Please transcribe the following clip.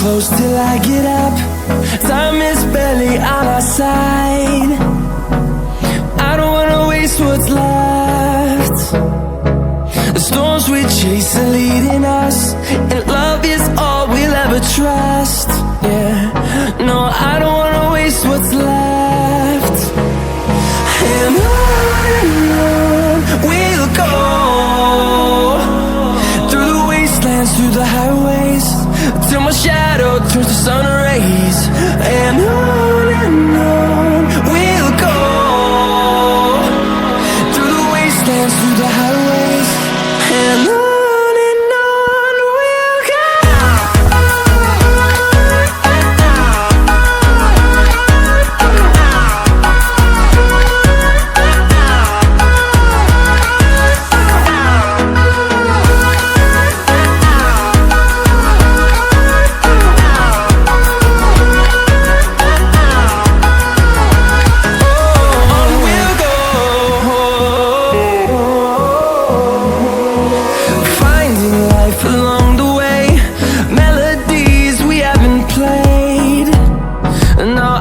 close till I get up. Time is barely on our side. I don't wanna waste what's left. The storms we chase are leading us, and love is all we'll ever trust. Yeah, no, I don't wanna waste what's left. And on we'll go, through the wastelands, through the highways, till my shadow turns to sun rays. And on we'll go, through the wastelands, through the highways, and on we'll go. Along the way, melodies we haven't played. Now